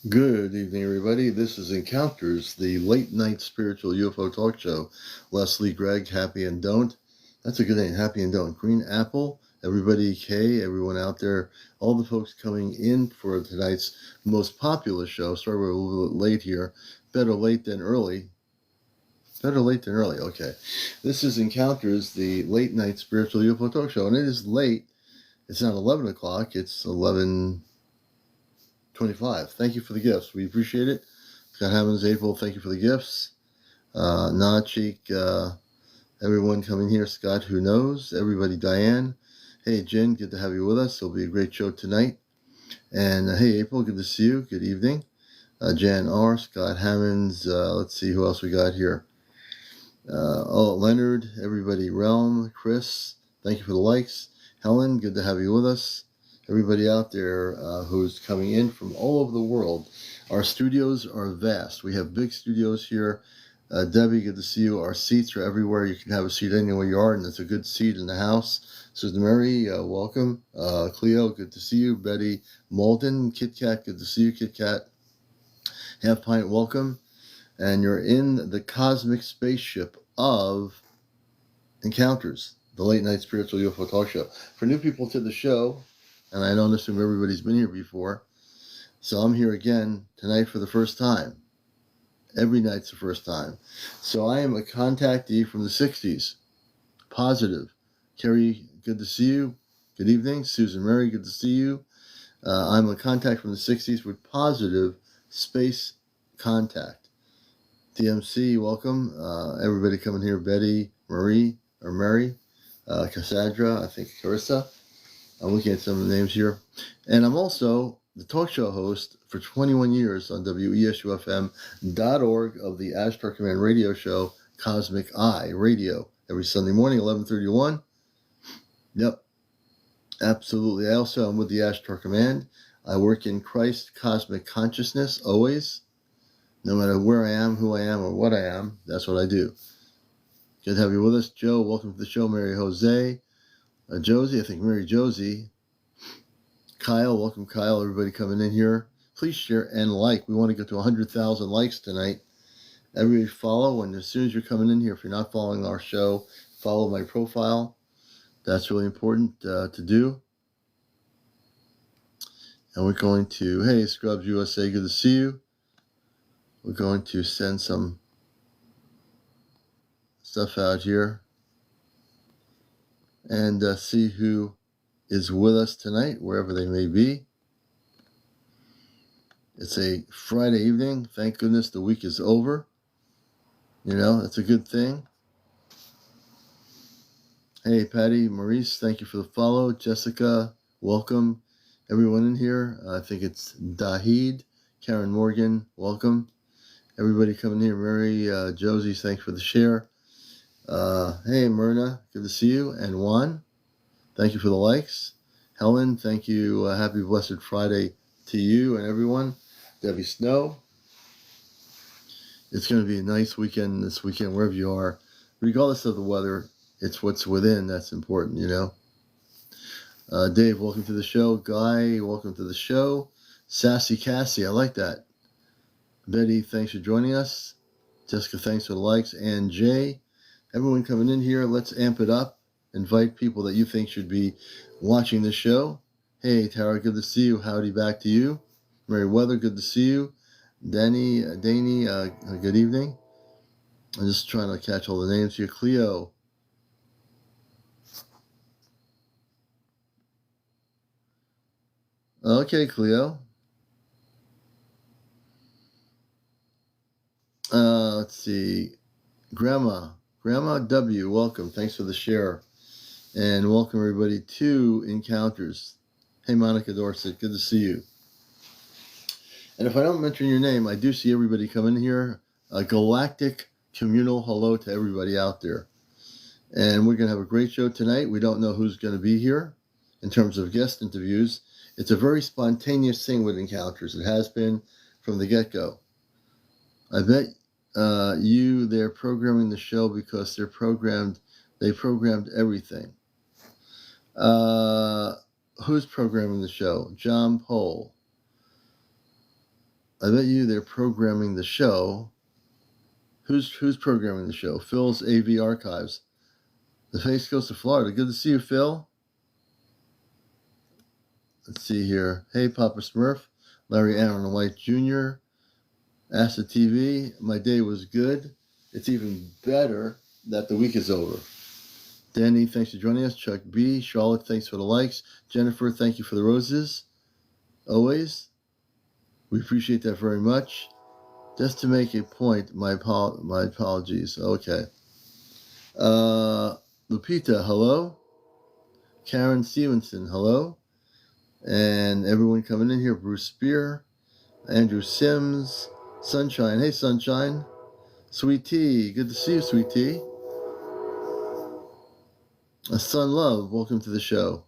Good evening, everybody. This is Encounters, the late night spiritual UFO talk show. Leslie, Greg, Happy and Don't. That's a good name, Happy and Don't. Green Apple, everybody, Kay, everyone out there, all the folks coming in for tonight's most popular show. Sorry we're a little bit late here. Better late than early. Better late than early, okay. This is Encounters, the late night spiritual UFO talk show, and it is late. It's not 11 o'clock, it's 11:25. Thank you for the gifts. We appreciate it. Scott Hammonds, April, thank you for the gifts. Cheek, everyone coming here. Scott, who knows? Everybody, Diane. Hey, Jen, good to have you with us. It'll be a great show tonight. And hey, April, good to see you. Good evening. Jan R., Scott Hammonds. Let's see who else we got here. Leonard, everybody, Realm, Chris, thank you for the likes. Helen, good to have you with us. Everybody out there who's coming in from all over the world. Our studios are vast. We have big studios here. Debbie, good to see you. Our seats are everywhere. You can have a seat anywhere you are, and it's a good seat in the house. Susan Mary, welcome. Cleo, good to see you. Betty Malden, Kit Kat, good to see you, Kit Kat. Half Pint, welcome. And you're in the cosmic spaceship of Encounters, the late night spiritual UFO talk show. For new people to the show, and I don't assume everybody's been here before, so I'm here again tonight for the first time. Every night's the first time. So I am a contactee from the 60s. Positive. Kerry, good to see you. Good evening. Susan Mary, good to see you. I'm a contact from the 60s with positive space contact. TMC, welcome. Everybody coming here. Betty, Marie, or Mary, Cassandra, I think Carissa. I'm looking at some of the names here. And I'm also the talk show host for 21 years on WESUFM.org of the Ashtar Command radio show, Cosmic Eye Radio, every Sunday morning, 11:31. Yep, absolutely. I also am with the Ashtar Command. I work in Christ Cosmic Consciousness, always. No matter where I am, who I am, or what I am, that's what I do. Good to have you with us. Joe, welcome to the show. Mary Jose. Josie, I think Mary Josie. Kyle, welcome Kyle. Everybody coming in here. Please share and like. We want to get to 100,000 likes tonight. Everybody follow, and as soon as you're coming in here, if you're not following our show, follow my profile. That's really important to do. And we're going to, hey, Scrubs USA, good to see you. We're going to send some stuff out here and see who is with us tonight, wherever they may be. It's a Friday evening. Thank goodness the week is over. You know, that's a good thing. Hey, Patty, Maurice, thank you for the follow. Jessica, welcome. Everyone in here, I think it's Dahid. Karen Morgan, welcome. Everybody coming here. Mary, Josie, thanks for the share. Hey, Myrna, good to see you. And Juan, thank you for the likes. Helen, thank you. Happy Blessed Friday to you and everyone. Debbie Snow. It's going to be a nice weekend this weekend, wherever you are. Regardless of the weather, it's what's within that's important, you know. Dave, welcome to the show. Guy, welcome to the show. Sassy Cassie, I like that. Betty, thanks for joining us. Jessica, thanks for the likes. And Jay, everyone coming in here, let's amp it up. Invite people that you think should be watching the show. Hey, Tara, good to see you. Howdy back to you. Mary Weather, good to see you. Danny, good evening. I'm just trying to catch all the names here. Cleo. Okay, Cleo. Let's see. Grandma W, welcome. Thanks for the share. And welcome everybody to Encounters. Hey, Monica Dorset, good to see you. And if I don't mention your name, I do see everybody coming here. A galactic communal hello to everybody out there. And we're going to have a great show tonight. We don't know who's going to be here in terms of guest interviews. It's a very spontaneous thing with Encounters. It has been from the get-go. I bet they're programming the show because they programmed everything. Who's programming the show? John Pohl. I bet you they're programming the show. Who's programming the show? Phil's AV Archives. The Face Coast of Florida. Good to see you, Phil. Let's see here. Hey, Papa Smurf. Larry Aaron White Jr. Acid TV. My day was good. It's even better that the week is over. Danny, thanks for joining us. Chuck B. Charlotte, thanks for the likes. Jennifer, thank you for the roses. Always. We appreciate that very much. Just to make a point, my apologies. Okay. Lupita, hello. Karen Stevenson, hello. And everyone coming in here, Bruce Spear, Andrew Sims, Sunshine. Hey, Sunshine. Sweet Tea, good to see you, Sweet Tea. Sun Love, welcome to the show.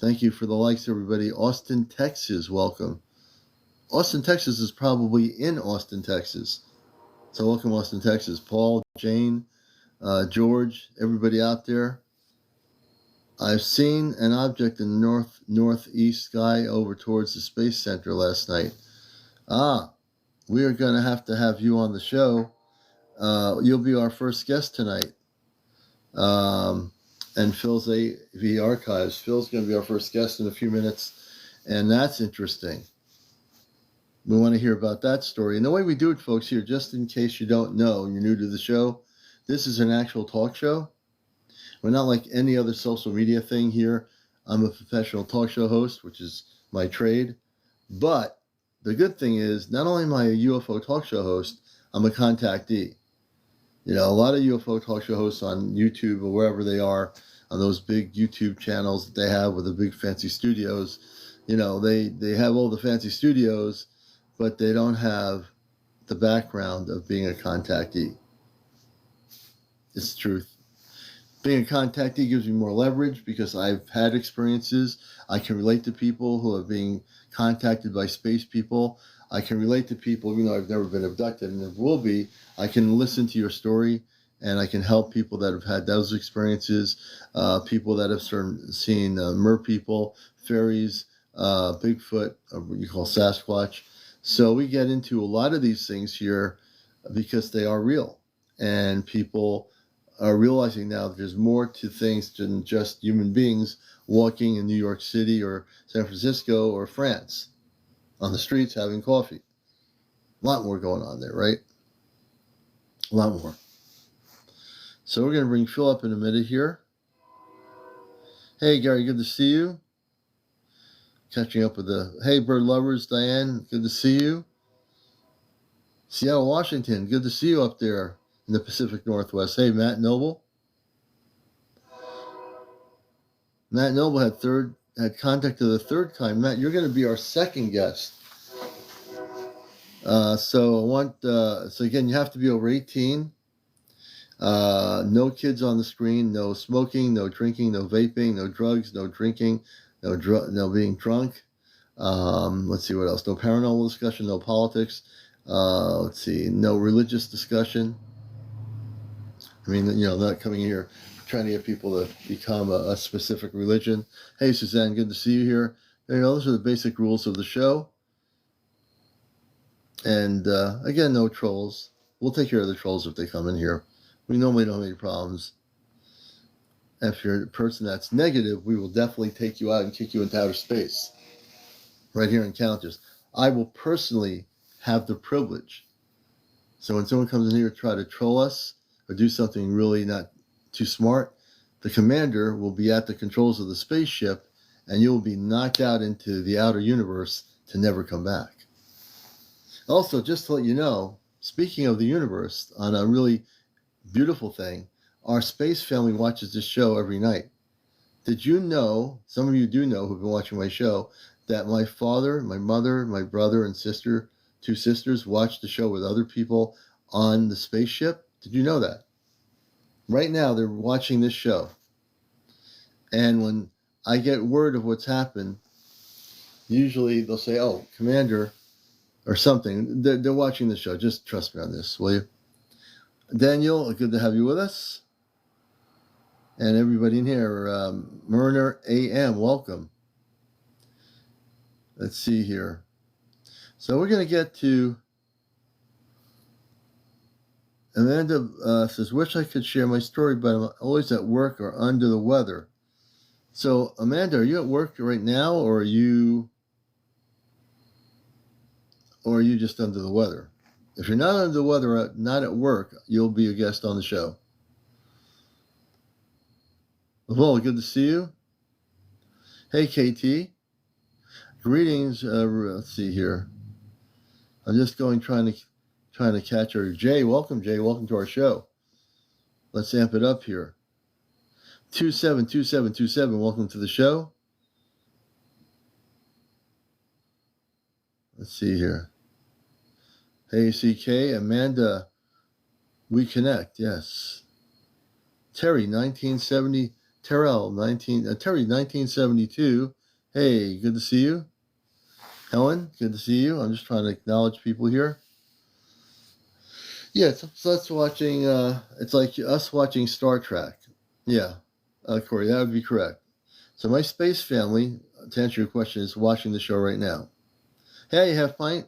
Thank you for the likes, everybody. Austin, Texas, welcome. Austin, Texas is probably in Austin, Texas. So welcome, Austin, Texas. Paul, Jane, George, everybody out there. I've seen an object in the northeast sky over towards the Space Center last night. We are going to have you on the show. You'll be our first guest tonight. And Phil's AV Archives. Phil's going to be our first guest in a few minutes. And that's interesting. We want to hear about that story. And the way we do it, folks, here, just in case you don't know and you're new to the show, this is an actual talk show. We're not like any other social media thing here. I'm a professional talk show host, which is my trade. But the good thing is, not only am I a UFO talk show host, I'm a contactee. You know, a lot of UFO talk show hosts on YouTube or wherever they are, on those big YouTube channels that they have with the big fancy studios, you know, they have all the fancy studios, but they don't have the background of being a contactee. It's the truth. Being a contactee gives me more leverage because I've had experiences. I can relate to people who are being contacted by space people. I can relate to people, even though I've never been abducted and never will be. I can listen to your story, and I can help people that have had those experiences, people that have seen mer people, fairies, Bigfoot, or what you call Sasquatch. So we get into a lot of these things here because they are real, and people are realizing now that there's more to things than just human beings walking in New York City or San Francisco or France on the streets having coffee. A lot more going on there, right? A lot more. So we're going to bring Phil up in a minute here. Hey, Gary, good to see you. Catching up with hey, bird lovers, Diane, good to see you. Seattle, Washington, good to see you up there in the Pacific Northwest. Hey, Matt Noble. Matt Noble had contact the third time. Matt, you're going to be our second guest. So again, you have to be over 18. No kids on the screen, no smoking, no drinking, no vaping, no drugs, no drinking, no being drunk. Let's see what else. No paranormal discussion, no politics. Let's see, no religious discussion. I mean, you know, not coming here trying to get people to become a specific religion. Hey, Suzanne, good to see you here. You know, those are the basic rules of the show. And again, no trolls. We'll take care of the trolls if they come in here. We normally don't have any problems. And if you're a person that's negative, we will definitely take you out and kick you into outer space. Right here in Encounters. I will personally have the privilege. So when someone comes in here to try to troll us or do something really not too smart, the commander will be at the controls of the spaceship and you will be knocked out into the outer universe to never come back. Also, just to let you know, speaking of the universe, on a really beautiful thing, our space family watches this show every night. Did you know, some of you do know who've been watching my show, that my father, my mother, my brother and sister, two sisters, watch the show with other people on the spaceship? Did you know that? Right now, they're watching this show. And when I get word of what's happened, usually they'll say, oh, Commander, or something. They're watching the show. Just trust me on this, will you? Daniel, good to have you with us. And everybody in here, Mariner AM, welcome. Let's see here. So we're going to get to Amanda says, wish I could share my story, but I'm always at work or under the weather. So Amanda, are you at work right now, or are you just under the weather? If you're not under the weather, not at work, you'll be a guest on the show. Well, good to see you. Hey, KT. Greetings. Let's see here. I'm just trying to catch her. Jay, welcome to our show. Let's amp it up here. 272727, welcome to the show. Let's see here. Hey, CK, Amanda, we connect, yes. Terry, 1970, Terry, 1972. Hey, good to see you. Helen, good to see you. I'm just trying to acknowledge people here. Yeah, it's us watching, it's like us watching Star Trek. Yeah, Corey, that would be correct. So my space family, to answer your question, is watching the show right now. Hey, Half Pint.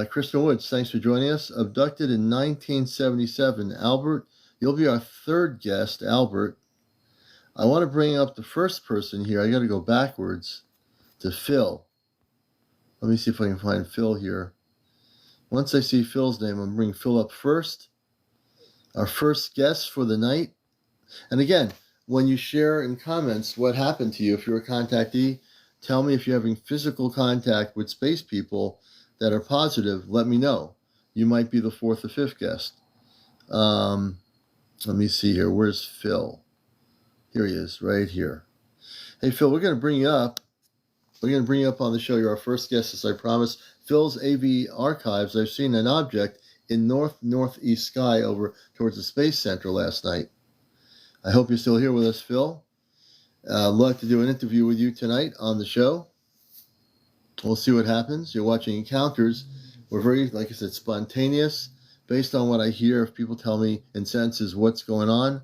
Kristen Woods, thanks for joining us. Abducted in 1977. Albert, you'll be our third guest, Albert. I want to bring up the first person here. I got to go backwards to Phil. Let me see if I can find Phil here. Once I see Phil's name, I'm going to bring Phil up first. Our first guest for the night. And again, when you share in comments what happened to you, if you're a contactee, tell me if you're having physical contact with space people that are positive. Let me know. You might be the fourth or fifth guest. Let me see here. Where's Phil? Here he is, right here. Hey, Phil, we're going to bring you up. We're going to bring you up on the show. You're our first guest, as I promised. Phil's AV archives. I've seen an object in northeast sky over towards the Space Center last night. I hope you're still here with us, Phil. I'd love to do an interview with you tonight on the show. We'll see what happens. You're watching Encounters. We're very, like I said, spontaneous. Based on what I hear, if people tell me in senses what's going on,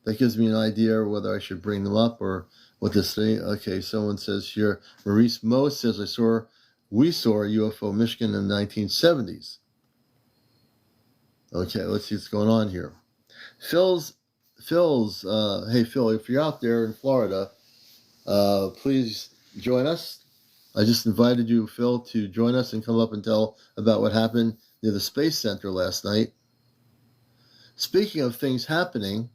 that gives me an idea whether I should bring them up or what to say. Okay, someone says here, Maurice Moe says, we saw a UFO Michigan in the 1970s. Okay, let's see what's going on here. Phil's, hey Phil, if you're out there in Florida, please join us. I just invited you, Phil, to join us and come up and tell about what happened near the Space Center last night. Speaking of things happening,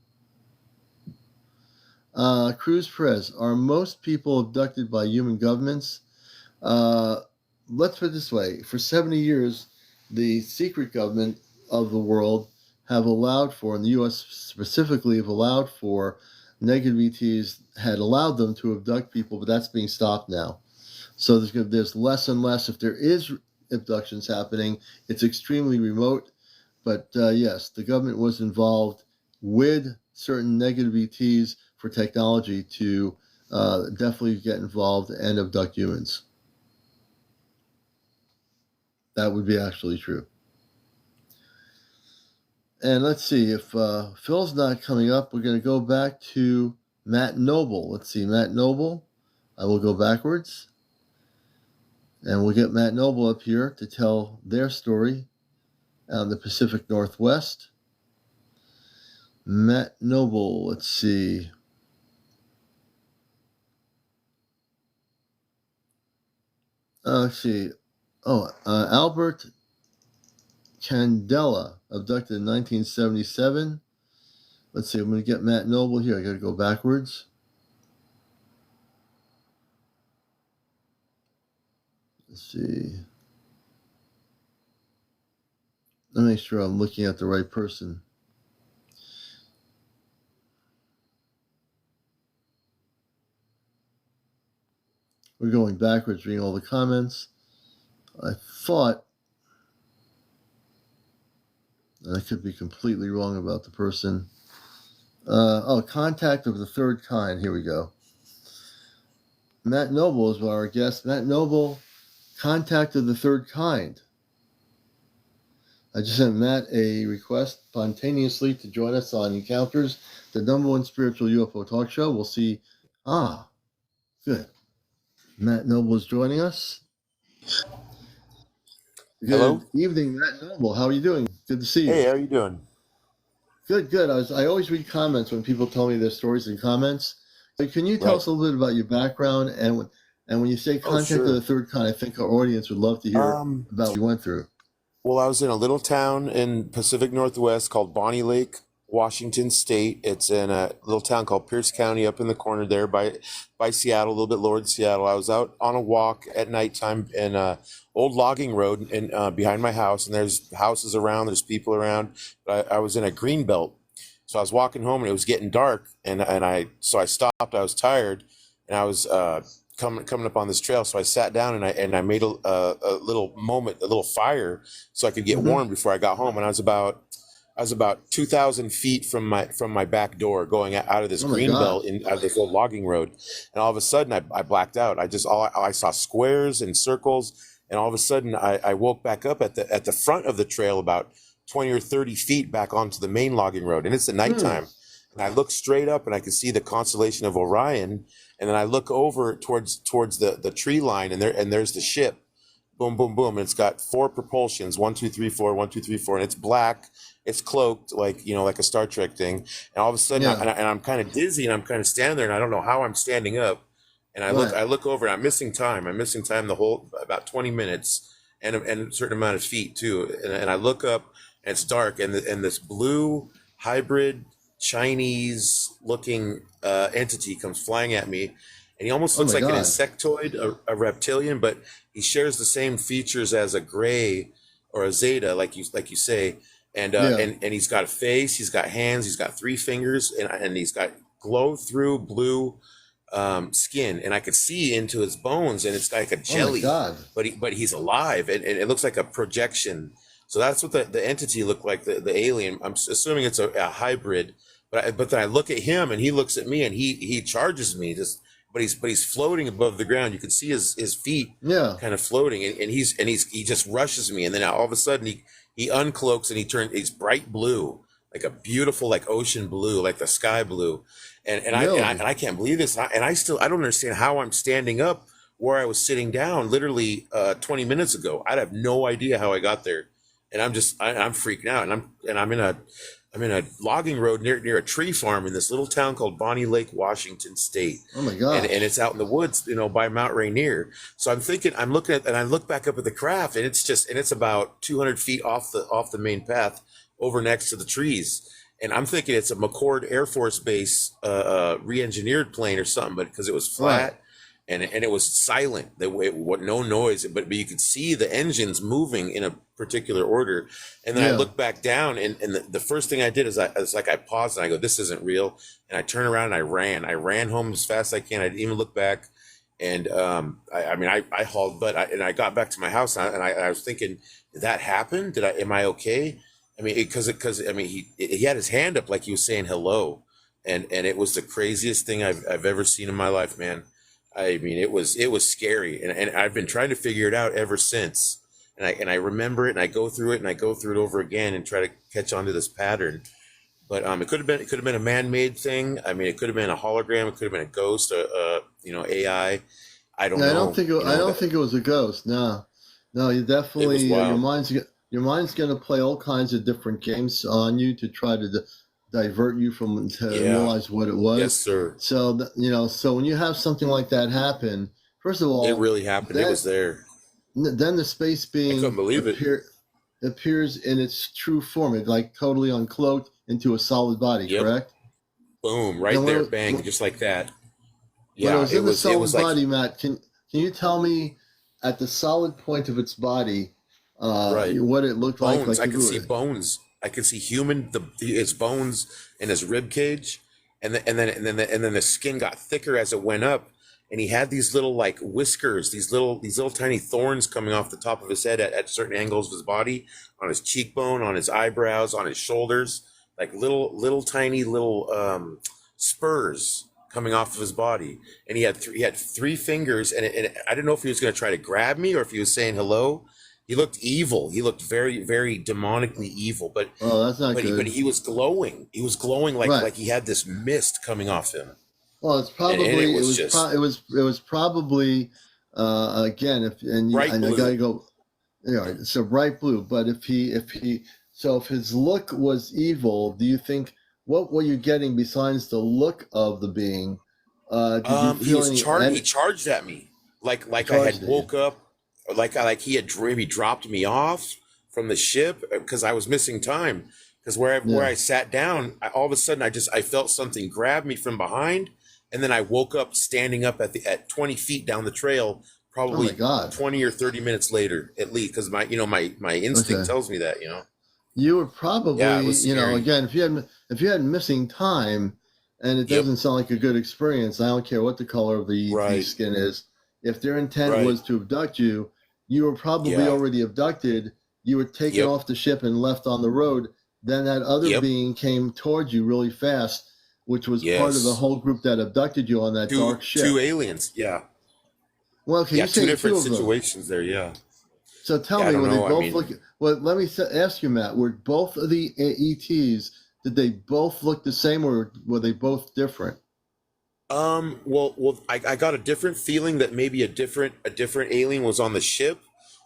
Cruz Perez, are most people abducted by human governments? Let's put it this way. For 70 years, the secret government of the world have allowed for, and the U.S. specifically have allowed for, negative ETs had allowed them to abduct people, but that's being stopped now. So there's less and less. If there is abductions happening, it's extremely remote. But yes, the government was involved with certain negative ETs for technology to definitely get involved and abduct humans. That would be actually true. And let's see, if Phil's not coming up, we're going to go back to Matt Noble. Let's see, Matt Noble. I will go backwards. And we'll get Matt Noble up here to tell their story out in the Pacific Northwest. Matt Noble, let's see. Let's see. Albert Candela, abducted in 1977. Let's see, I'm going to get Matt Noble here. I got to go backwards. Let's see. Let me make sure I'm looking at the right person. We're going backwards, reading all the comments. I thought, and I could be completely wrong about the person. Contact of the third kind. Here we go. Matt Noble is our guest. Matt Noble, contact of the third kind. I just sent Matt a request spontaneously to join us on Encounters, the #1 spiritual UFO talk show. We'll see. Good. Matt Noble is joining us. Hello? Good evening, Matt Noble. How are you doing? Good to see Hey, you. how are you doing? Good, good. I always read comments when people tell me their stories in comments. So can you tell Right. us a little bit about your background and when you say Oh, contact of the sure. third kind, I think our audience would love to hear Um, about what you went through. well, I was in a little town in Pacific Northwest called Bonnie Lake, Washington State. It's in a little town called Pierce County up in the corner there by Seattle, a little bit lower than Seattle. I was out on a walk at nighttime in a old logging road and behind my house, and there's houses around, there's people around. But I was in a green belt. So I was walking home and it was getting dark and I stopped. I was tired and I was coming up on this trail. So I sat down and I made a little moment, a little fire so I could get Hmm. warm before I got home. And I was about 2,000 feet from my back door going out of this Oh my green God. belt out of this old logging road. And all of a sudden I blacked out. All I saw squares and circles. And all of a sudden I woke back up at the front of the trail about 20 or 30 feet back onto the main logging road. And it's at Hmm. nighttime. And I look straight up and I can see the constellation of Orion. And then I look over towards the tree line and there's the ship. Boom, boom, boom. And it's got four propulsions, 1, 2, 3, 4, 1, 2, 3, 4, and it's black. It's cloaked like a Star Trek thing. And all of a sudden, Yeah. I'm kind of dizzy, and I'm kind of standing there, and I don't know how I'm standing up. And Right. I look over, and I'm missing time. I'm missing time the whole about 20 minutes, and a certain amount of feet too. And I look up, and it's dark, and this blue hybrid Chinese looking entity comes flying at me, and he almost Oh looks my like an God. insectoid, a reptilian, but he shares the same features as a gray or a zeta, like you say, Yeah. and he's got a face, he's got hands, he's got three fingers, and he's got glow through blue skin, and I could see into his bones, and it's like a Oh my jelly, God. but he's alive, and it looks like a projection. So that's what the entity looked like, the alien. I'm assuming it's a hybrid, but then I look at him, and he looks at me, and he charges me just. But he's floating above the ground. You can see his feet Yeah. kind of floating, and he just rushes me, and then all of a sudden he uncloaks and he's bright blue, like a beautiful like ocean blue, like the sky blue, and Really? I can't believe this, I don't understand how I'm standing up where I was sitting down literally 20 minutes ago. I have no idea how I got there, and I'm freaking out, and I'm in a logging road near a tree farm in this little town called Bonnie Lake, Washington State, Oh my and gosh. it's out in the woods, by Mount Rainier. So I'm looking at, and I look back up at the craft, and it's about 200 feet off the main path, over next to the trees. And I'm thinking it's a McCord Air Force Base re-engineered plane or something, but because it was Right. flat and it was silent, no noise, but you could see the engines moving in a particular order. And then I Yeah. look back down, and the first thing I did is I paused and I go, "This isn't real." And I turn around and I ran home as fast as I can. I didn't even look back. And I hauled butt, and I got back to my house, and I was thinking, did that happen? Am I okay? I mean, because I mean, he had his hand up like he was saying hello, and it was the craziest thing I've ever seen in my life, man. I mean, it was scary, and I've been trying to figure it out ever since. And I remember it, and I go through it, and I go through it over again, and try to catch on to this pattern. But it could have been a man-made thing. I mean, it could have been a hologram. It could have been a ghost, AI. I don't Yeah, know. I don't think it was a ghost. No, no, you It was definitely wild. your mind's going to play all kinds of different games on you to try to divert you from to Yeah. realize what it Yes, was. sir. So so when you have something like that happen, first of It all, really happened. It that was there. then the space I couldn't being believe it. appears in its true form. It like totally uncloaked into a solid body. Yep. Correct? Boom. And Right there. Bang. Just like that. when it Yeah. was in the It was solid like, body, Matt, can you tell me at the solid point of its body, right. what it looked like? Bones. Like I if it could see was, bones. I could see his bones and his rib cage, and then the skin got thicker as it went up, and he had these little like whiskers, these little tiny thorns coming off the top of his head at certain angles of his body, on his cheekbone, on his eyebrows, on his shoulders, like little tiny little spurs coming off of his body, and he had three fingers, and I didn't know if he was going to try to grab me or if he was saying hello. He looked evil. He looked very, very demonically evil, oh, that's not but good. he was glowing. He was glowing Right. like he had this mist coming off him, Well, it's and it probably was just it was probably Again, if and Bright I gotta blue. go. You know, so bright blue. But if his look was evil, do you think what were you getting besides the look of the being? Did you He feel was any he charged at me like I charged had at you? woke up, like he had maybe dropped me off from the ship because I was missing time. Because where Yeah. I sat down, all of a sudden I felt something grab me from behind, and then I woke up standing up at 20 feet down the trail, Oh my probably God. 20 or 30 minutes later at least, because my instinct Okay. tells me that, you know. You were Yeah, it probably, was scary. again, if you had missing time, and it Yep. doesn't sound like a good experience. I don't care what the color of the ET Right. skin is. If their intent Right. was to abduct you, you were probably Yeah. already abducted. You were taken Yep. off the ship and left on the road. Then that other Yep. being came towards you really fast, which was part of the Yes. whole group that abducted you on that dark Two ship. aliens. Yeah. Well, okay, Yeah, you two say different two of them. situations there. Yeah. So tell Yeah, I me, don't were they know. I both look? mean, Well, let me ask you, Matt. Were both of the ETs? Did they both look the same, or were they both different? I got a different feeling that maybe a different alien was on the ship,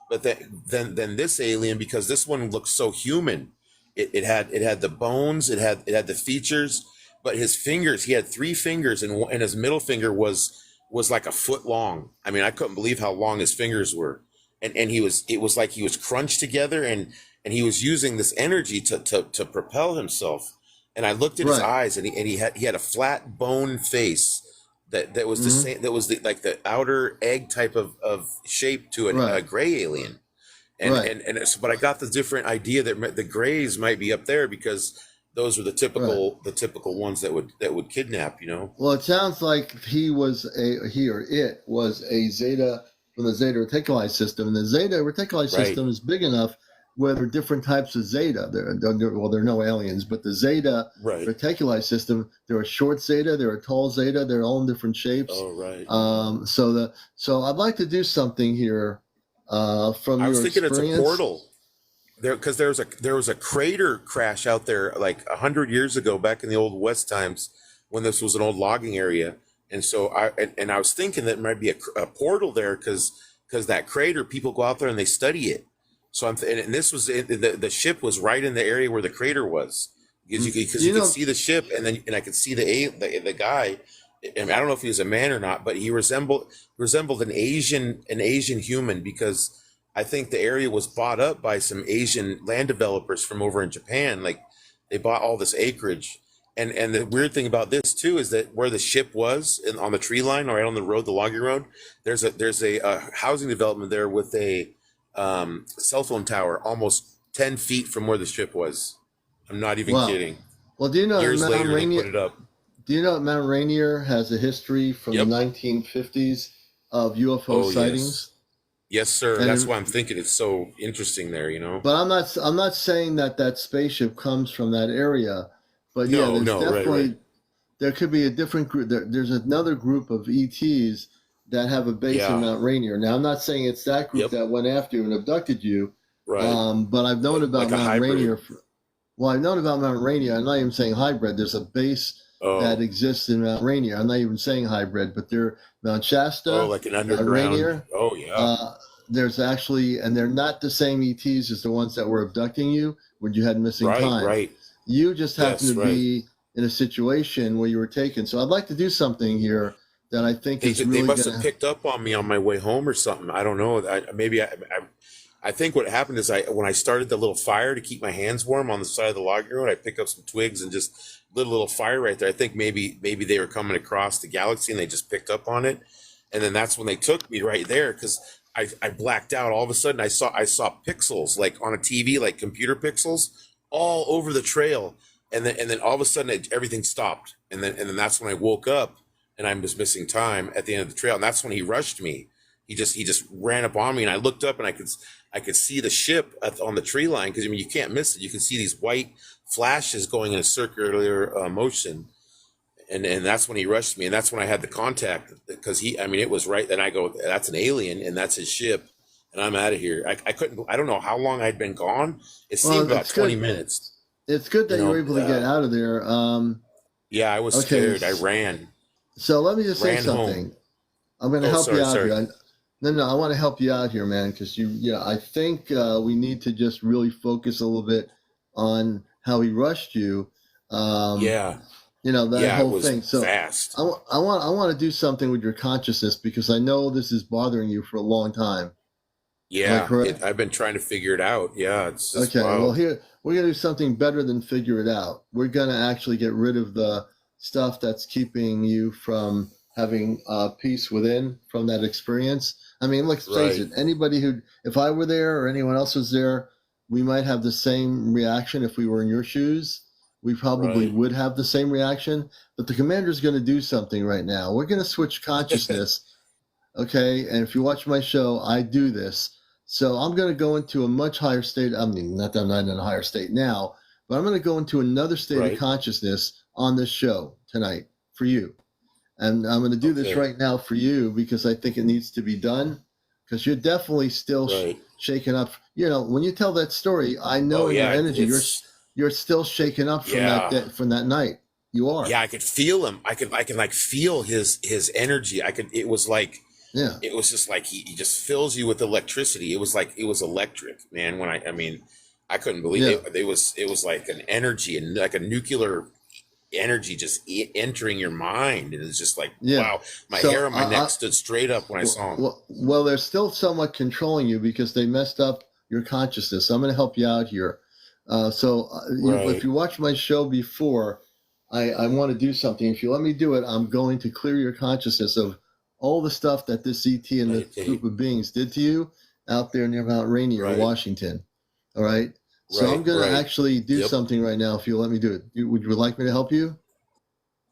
but that than this alien, because this one looked so human. It had the bones, it had the features, but his fingers, he had three fingers, and his middle finger was like a foot long. I mean, I couldn't believe how long his fingers were, and it was like he was crunched together, and he was using this energy to propel himself. And I looked at his Right. eyes, and he had a flat bone face that was the Mm-hmm. same, that was like the outer egg type of shape to a Right. gray alien. Right. But I got the different idea that the grays might be up there because those were Right. the typical ones that would kidnap, you know. Well, it sounds like he or it was a Zeta from the Zeta Reticuli system, and the Zeta Reticuli Right. system is big enough where there are different types of Zeta. There are no aliens, but the Zeta Right. Reticuli system, there are short Zeta, there are tall Zeta, they're all in different shapes. Oh, right. So I'd like to do something here from I was your thinking it's a experience. portal there because there was a crater crash out there like 100 years ago, back in the old West times, when this was an old logging area. And so I was thinking that it might be a portal there because that crater, people go out there and they study it. So and this was the ship was right in the area where the crater was, Do because you you could know? see the ship, and I could see the guy. I mean, I don't know if he was a man or not, but he resembled an Asian human, because I think the area was bought up by some Asian land developers from over in Japan. Like, they bought all this acreage. And the weird thing about this too is that where the ship was on the tree line, or right on the road, the logging road, there's a housing development there with a cell phone tower almost 10 feet from where the ship was. I'm not even Well, kidding. well, do you know Years Mount later, they Rainier? put it up. Do you know that Mount Rainier has a history from the Yep. 1950s of UFO Oh yes, sightings? yes, sir. And That's it, why I'm thinking it's so interesting there. You know. but I'm not saying that spaceship comes from that area, but yeah, No, there's no, right, right. definitely there could be a different group. There's another group of ETs that have a base in Yeah. Mount Rainier. Now I'm not saying it's that group Yep. that went after you and abducted you, Right. but I've known about Like a Mount hybrid. Rainier. Well, I've known about Mount Rainier. I'm not even saying hybrid. There's a base that Oh, exists in Mount Rainier. I'm not even saying hybrid, but they're Mount oh, Shasta, like an Mount underground. Rainier. Oh, yeah. Uh, there's actually, and they're not the same ETs as the ones that were abducting you when you had missing Right, time. right. You just happen Yes, to right. be in a situation where you were taken. So I'd like to do something here that I think is They really must going have to. picked up on me on my way home or something. I don't know. I think what happened is when I started the little fire to keep my hands warm on the side of the logging road, I picked up some twigs and just lit a little fire right there. I think maybe they were coming across the galaxy and they just picked up on it, and then that's when they took me right there, because I blacked out. All of a sudden, I saw pixels like on a TV, like computer pixels, all over the trail, and then all of a sudden everything stopped, and then that's when I woke up, and I'm just missing time at the end of the trail, and that's when he rushed me. He just ran up on me, and I looked up, and I could see the ship on the tree line, because I mean, you can't miss it. You can see these white flashes going in a circular motion, and that's when he rushed me, and that's when I had the contact, because I mean, it was right. Then I go, that's an alien, and that's his ship, and I'm out of here. I couldn't. I don't know how long I'd been gone. It seemed Well, about 20 minutes. It's good You that you were know. able to get out of there. Yeah, I was Okay, scared. I ran so let me just say ran home. something. I'm going to Oh, help you sorry, out sorry. here. No, no, I want to help you out here, man, because I think we need to just really focus a little bit on how he rushed you. Um, Yeah, that yeah, it whole was thing. So fast. I want to do something with your consciousness because I know this is bothering you for a long time. Am I Yeah, correct? I've been trying to figure it out. Yeah, it's just Okay, well, wild. here we're going to do something better than figure it out. We're going to actually get rid of the stuff that's keeping you from having peace within from that experience. I mean, let's face Right, it, if I were there or anyone else was there, we might have the same reaction if we were in your shoes. We probably right. would have the same reaction, but the commander's going to do something right now. We're going to switch consciousness. Okay, and if you watch my show, I do this. So I'm going to go into a much higher state. I mean, not that I'm not in a higher state now, but I'm going to go into another state of Right. consciousness on this show tonight for you. And I'm going to do this Okay. right now for you because I think it needs to be done because you're definitely still Right. shaken up. When you tell that story, I know Oh in your yeah, energy it's you're still shaken up from that yeah. from that night. You are. Yeah, I could feel him. I can like feel his energy. It was like Yeah. it was just like he just fills you with electricity. It was like it was electric, man. I mean, I couldn't believe Yeah. it. It was like an energy and like a nuclear energy just entering your mind. And it's just like, Yeah. wow, my hair So on my neck stood straight up when I saw him. well, they're still somewhat controlling you because they messed up your consciousness. So I'm going to help you out here. If Right. you watched my show before, I want to do something. If you let me do it, I'm going to clear your consciousness of all the stuff that this ET and this group Meditate. of beings did to you out there near Mount Rainier, Right. Washington. All right. So I'm Right. going to Right. actually do Yep. something right now. If you let me do it, would you like me to help you?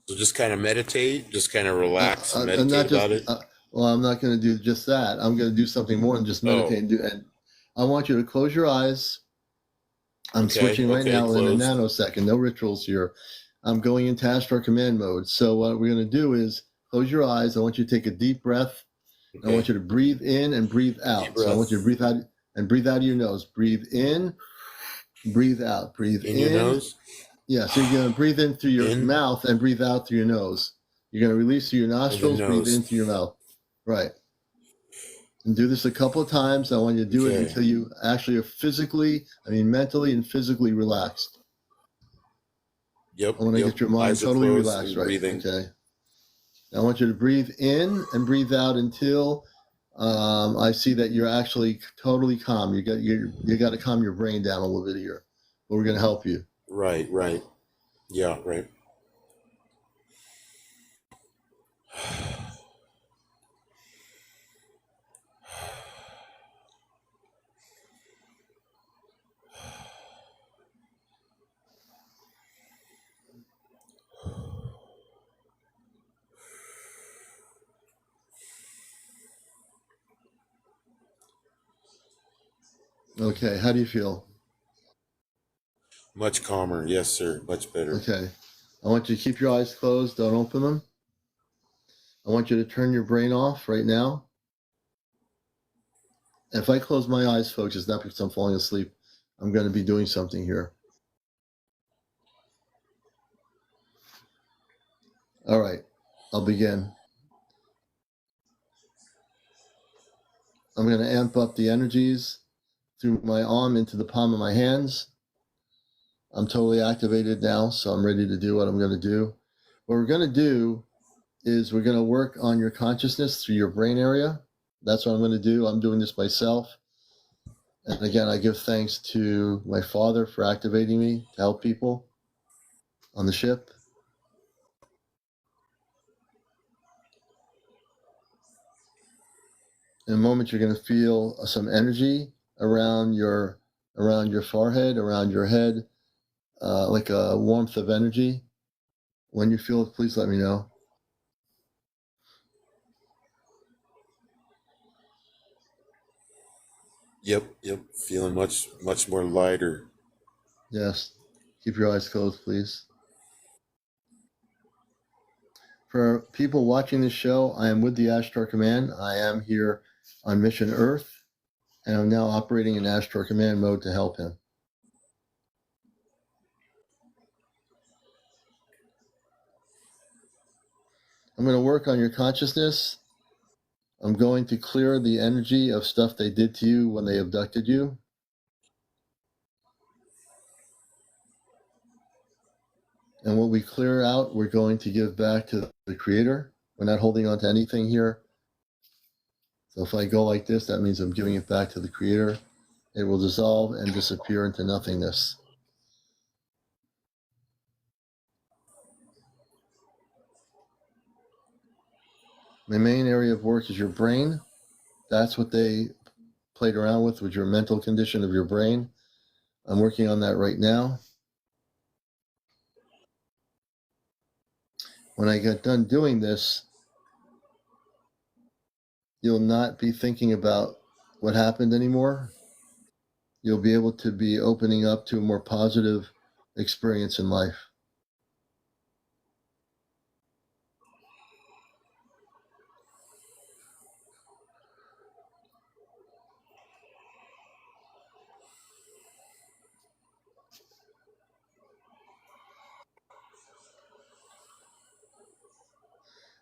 So just kind of meditate, just kind of relax and I'm meditate not just about it. well, I'm not going to do just that. I'm going to do something more than just meditate Oh, and do. And I want you to close your eyes. I'm okay. switching right Okay. now in a Closed. nanosecond. No rituals here. I'm going into Astro Command mode. So what we're going to do is close your eyes. I want you to take a deep breath. I want Okay. you to breathe in and breathe Deep out. So I want you to breath breathe out and breathe out of your nose. Breathe in, breathe out. Breathe in your in. nose. Yeah. So you're going to breathe in through your In mouth and breathe out through your nose. You're going to release through your and the nostrils. Breathe in through your nose. mouth. Right. And do this a couple of times. I want you to do it Okay. until you actually are mentally and physically relaxed. Yep. I want to Yep. get your mind Eyes are totally closed relaxed, and right? breathing. Okay. I want you to breathe in and breathe out until I see that you're actually totally calm. You got to calm your brain down a little bit here, but we're going to help you. Right. Right. Yeah. Right. Okay. How do you feel? Much calmer. Yes, sir. Much better. Okay. I want you to keep your eyes closed. Don't open them. I want you to turn your brain off right now. And if I close my eyes, folks, it's not because I'm falling asleep. I'm going to be doing something here. All right. I'll begin. I'm going to amp up the energies through my arm into the palm of my hands. I'm totally activated now, so I'm ready to do what I'm going to do. What we're going to do is we're going to work on your consciousness through your brain area. That's what I'm going to do. I'm doing this myself. And again, I give thanks to my father for activating me to help people on the ship. In a moment, you're going to feel some energy around your forehead, around your head, like a warmth of energy. When you feel it, please let me know. Yep. Yep. Feeling much more lighter. Yes. Keep your eyes closed, please. For people watching this show, I am with the Ashtar Command. I am here on Mission Earth, and I'm now operating in Ashtar Command mode to help him. I'm going to work on your consciousness. I'm going to clear the energy of stuff they did to you when they abducted you. And what we clear out, we're going to give back to the Creator. We're not holding on to anything here. So if I go like this, that means I'm giving it back to the Creator. It will dissolve and disappear into nothingness. My main area of work is your brain. That's what they played around with your mental condition of your brain. I'm working on that right now. When I get done doing this, you'll not be thinking about what happened anymore. You'll be able to be opening up to a more positive experience in life.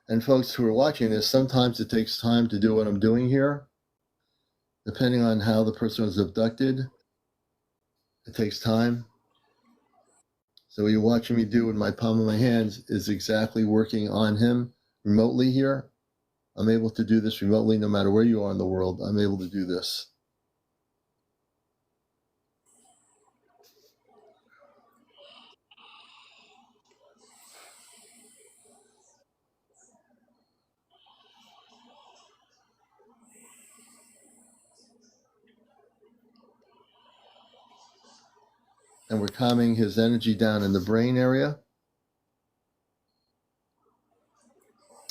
And folks who are watching this, sometimes it takes time to do what I'm doing here. Depending on how the person was abducted, it takes time. So what you're watching me do with my palm of my hands is exactly working on him remotely here. I'm able to do this remotely no matter where you are in the world. I'm able to do this. And we're calming his energy down in the brain area.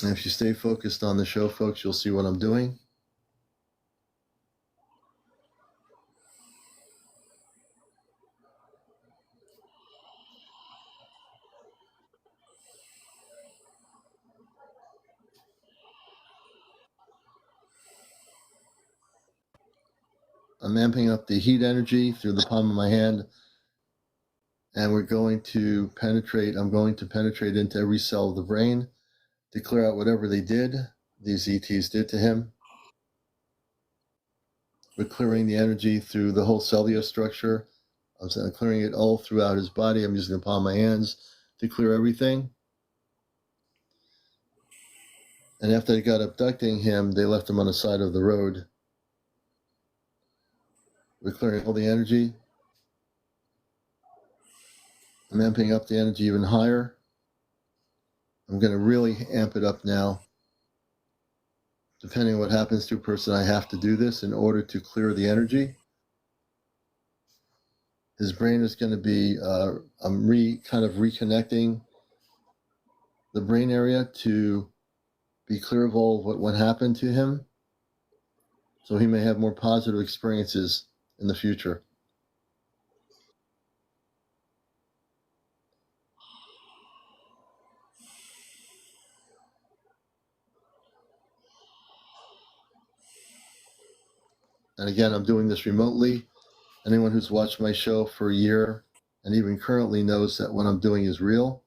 And if you stay focused on the show, folks, you'll see what I'm doing. I'm amping up the heat energy through the palm of my hand. And we're going to penetrate, I'm going to penetrate into every cell of the brain to clear out whatever they did, these ETs did to him. We're clearing the energy through the whole cellular structure. I'm clearing it all throughout his body. I'm using the palm of my hands to clear everything. And after they got abducting him, they left him on the side of the road. We're clearing all the energy. I'm amping up the energy even higher. I'm going to really amp it up now. Depending on what happens to a person, I have to do this in order to clear the energy. His brain is going to be, I'm kind of reconnecting the brain area to be clear of all of what happened to him, so he may have more positive experiences in the future. And again, I'm doing this remotely. Anyone who's watched my show for a year and even currently knows that what I'm doing is real,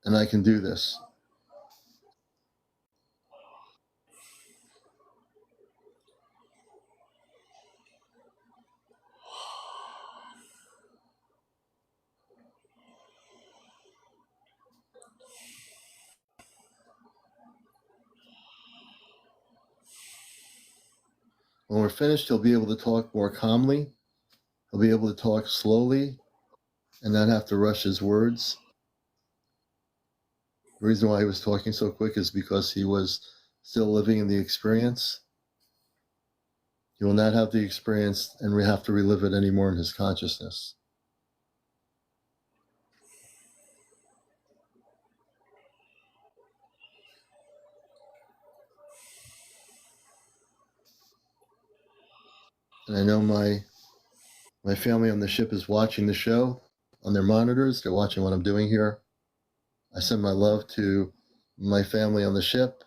and I can do this. When we're finished, he'll be able to talk more calmly. He'll be able to talk slowly and not have to rush his words. The reason why he was talking so quick is because he was still living in the experience. He will not have the experience, and we have to relive it anymore in his consciousness. And I know my family on the ship is watching the show on their monitors. They're watching what I'm doing here. I send my love to my family on the ship.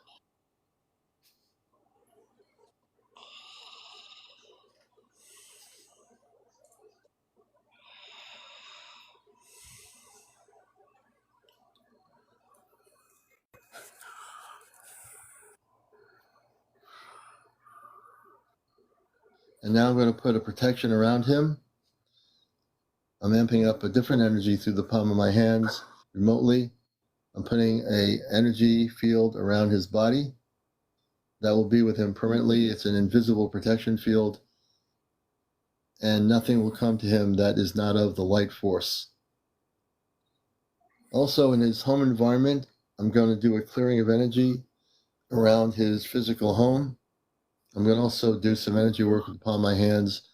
And now I'm going to put a protection around him. I'm amping up a different energy through the palm of my hands remotely. I'm putting an energy field around his body that will be with him permanently. It's an invisible protection field, and nothing will come to him that is not of the light force. Also, in his home environment, I'm going to do a clearing of energy around his physical home. I'm going to also do some energy work with the palm of my hands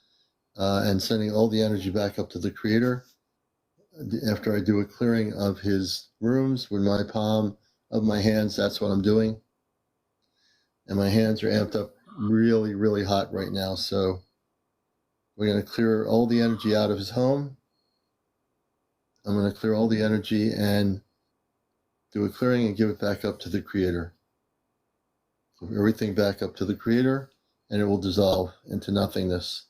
and sending all the energy back up to the Creator. After I do a clearing of his rooms with my palm of my hands, that's what I'm doing. And my hands are amped up really, really hot right now. So we're going to clear all the energy out of his home. I'm going to clear all the energy and do a clearing and give it back up to the Creator. So everything back up to the Creator, and it will dissolve into nothingness.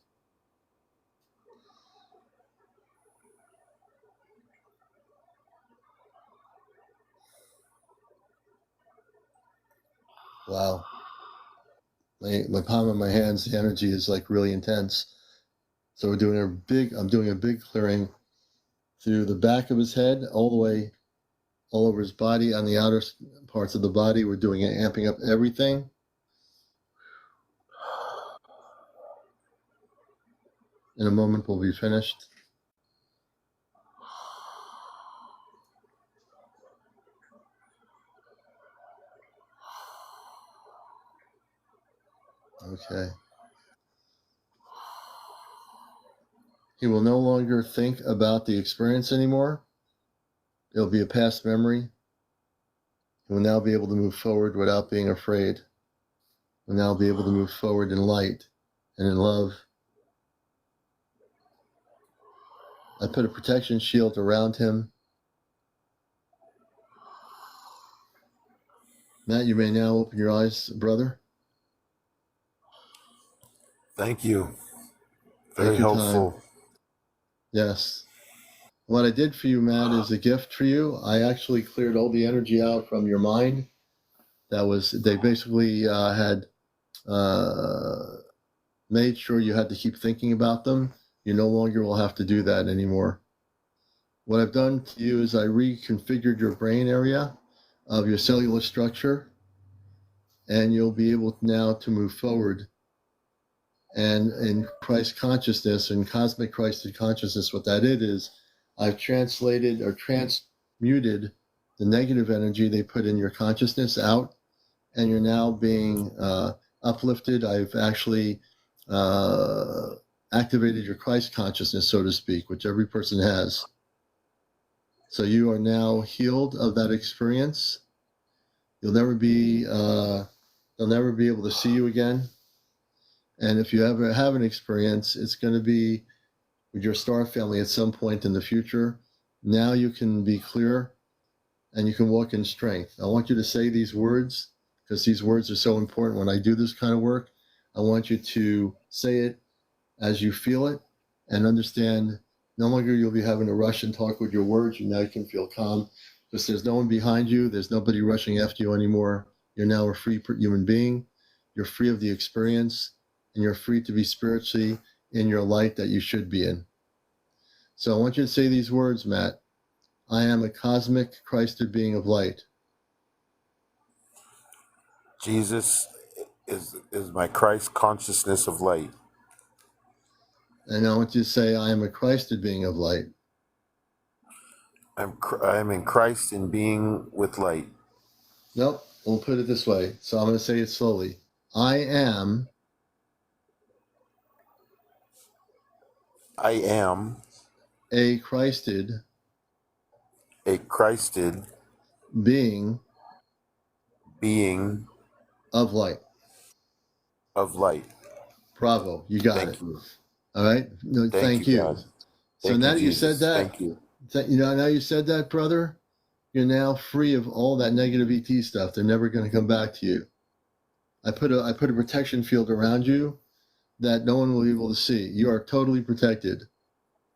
Wow. My palm of my hands, the energy is like really intense. So I'm doing a big clearing through the back of his head, all the way, all over his body, on the outer parts of the body. We're doing it, amping up everything. In a moment, we'll be finished. Okay. He will no longer think about the experience anymore. It'll be a past memory. He will now be able to move forward without being afraid. He'll now be able to move forward in light and in love. I put a protection shield around him. Matt, you may now open your eyes, brother. Thank you. Very helpful. Time. Yes. What I did for you, Matt, is a gift for you. I actually cleared all the energy out from your mind. They basically had made sure you had to keep thinking about them. You no longer will have to do that anymore. What I've done to you is I reconfigured your brain area of your cellular structure, and you'll be able now to move forward. And in Christ consciousness and cosmic Christed consciousness, what that is I've translated or transmuted the negative energy they put in your consciousness out, and you're now being uplifted. I've actually activated your Christ consciousness, so to speak, which every person has. So you are now healed of that experience. They'll never be able to see you again. And if you ever have an experience, it's going to be with your star family at some point in the future. Now you can be clear and you can walk in strength. I want you to say these words because these words are so important when I do this kind of work. I want you to say it as you feel it and understand no longer you'll be having to rush and talk with your words. You now can feel calm because there's no one behind you. There's nobody rushing after you anymore. You're now a free human being. You're free of the experience, and you're free to be spiritually in your light that you should be in. So I want you to say these words, Matt. I am a cosmic Christed being of light. Jesus is my Christ consciousness of light. And I want you to say, I am a Christed being of light. I'm in Christ in being with light. Nope, we'll put it this way. So I'm going to say it slowly. I am a Christed being of light. Bravo, you got it. You. All right. No, thank you. God. So now that you said that, thank you. Now you said that, brother, you're now free of all that negative ET stuff. They're never going to come back to you. I put a protection field around you that no one will be able to see. You are totally protected.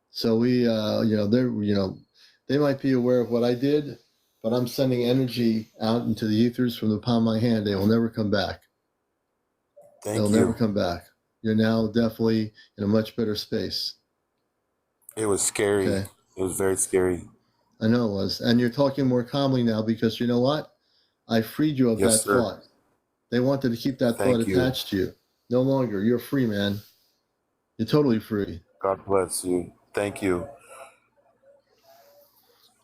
So they might be aware of what I did, but I'm sending energy out into the ethers from the palm of my hand. They will never come back. They'll never come back. You're now definitely in a much better space. It was scary. Okay. It was very scary. I know it was. And you're talking more calmly now because you know what? I freed you of Yes, that sir. thought. They wanted to keep that thought Thank you. attached to you. No longer. You're free, man. You're totally free. God bless you. Thank you.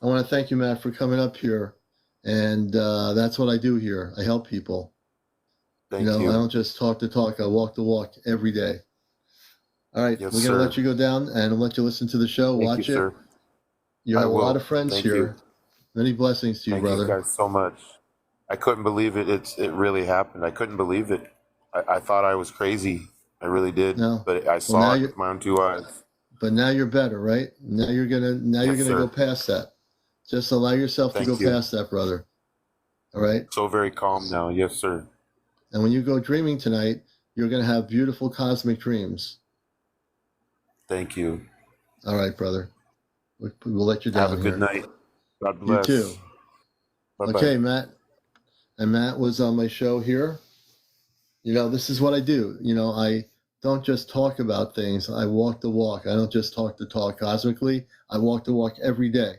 I want to thank you, Matt, for coming up here. And that's what I do here. I help people. Thank I you. don't just talk the talk. I walk the walk every day. All right. Yes, We're going to sir. let you go down and let you listen to the show. Thank Watch you, it. sir. You I have a lot will. of friends Thank here. you. Many blessings to you, Thank brother. you guys so much. I couldn't believe it. It really happened. I couldn't believe it. I thought I was crazy. I really did. No. But I saw it with my own 2 eyes. But now you're better, right? Now you're gonna Yes, sir. go past that. Just allow yourself to Thank go you. past that, brother. All right. So very calm now. Yes, sir. And when you go dreaming tonight, you're gonna have beautiful cosmic dreams. Thank you. All right, brother. We'll let you down. Have a good here. night. God bless. You too. Bye-bye. Okay, Matt. And Matt was on my show here. This is what I do. I don't just talk about things. I walk the walk. I don't just talk the talk cosmically. I walk the walk every day.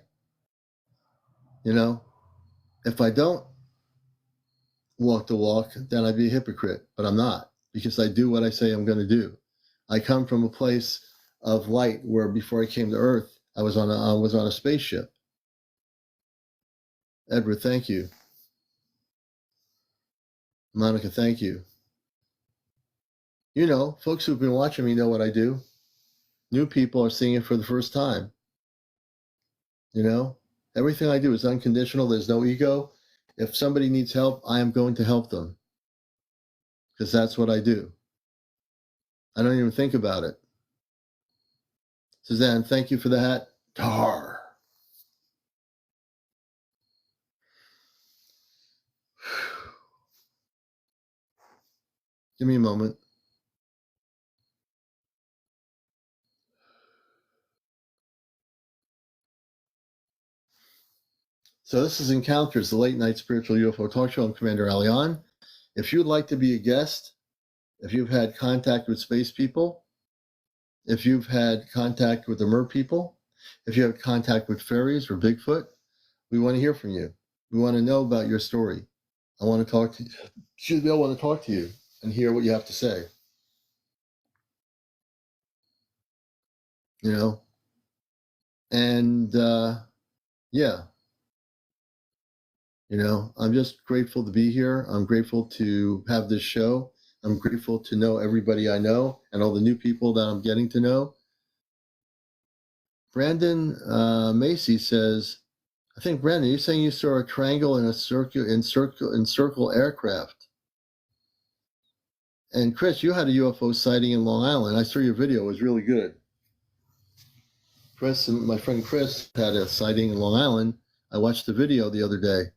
If I don't walk the walk, then I'd be a hypocrite. But I'm not, because I do what I say I'm going to do. I come from a place of light where before I came to Earth, I was on a spaceship. Edward, thank you. Monica, thank you. Folks who've been watching me know what I do. New people are seeing it for the first time. Everything I do is unconditional. There's no ego. If somebody needs help, I am going to help them, because that's what I do. I don't even think about it. Suzanne, thank you for the hat. Tar. Give me a moment. So this is Encounters, the late night spiritual UFO talk show. I'm CmdrAleon. If you'd like to be a guest, if you've had contact with space people, if you've had contact with the mer people, if you have contact with fairies or Bigfoot, we want to hear from you. We want to know about your story. I want to talk to you. I want to talk to you and hear what you have to say. And yeah. I'm just grateful to be here. I'm grateful to have this show. I'm grateful to know everybody I know and all the new people that I'm getting to know. Brandon Macy says, I think, Brandon, you're saying you saw a triangle and a circle aircraft. And Chris, you had a UFO sighting in Long Island. I saw your video. It was really good. Chris, my friend Chris, had a sighting in Long Island. I watched the video the other day.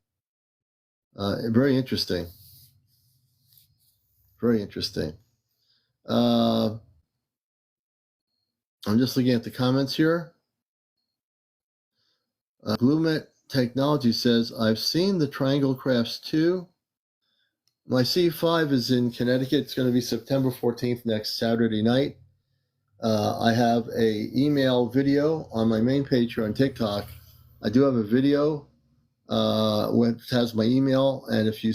Very interesting. Very interesting. I'm just looking at the comments here. Blumet Technology says, I've seen the triangle crafts too. My C5 is in Connecticut. It's going to be September 14th, next Saturday night. I have a email video on my main page here on TikTok. I do have a video which has my email, and if you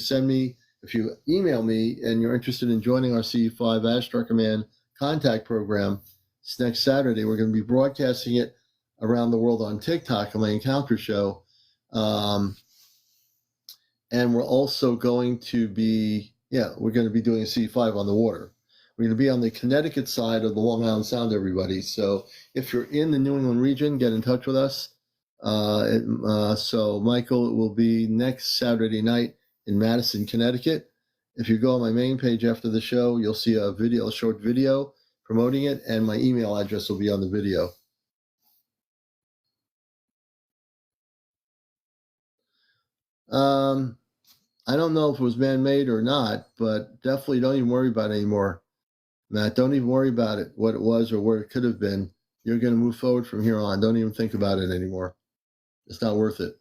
email me and you're interested in joining our C5 Ashtar Command contact program, it's next Saturday. We're going to be broadcasting it around the world on TikTok on my Encounter show. And we're also going to be, we're going to be doing a C5 on the water. We're going to be on the Connecticut side of the Long Island Sound, everybody. So if you're in the New England region, get in touch with us. So Michael, it will be next Saturday night in Madison, Connecticut. If you go on my main page after the show, you'll see a short video promoting it, and my email address will be on the video. I don't know if it was man-made or not, but definitely don't even worry about it anymore. Matt, don't even worry about it, what it was or where it could have been. You're going to move forward from here on. Don't even think about it anymore. It's not worth it.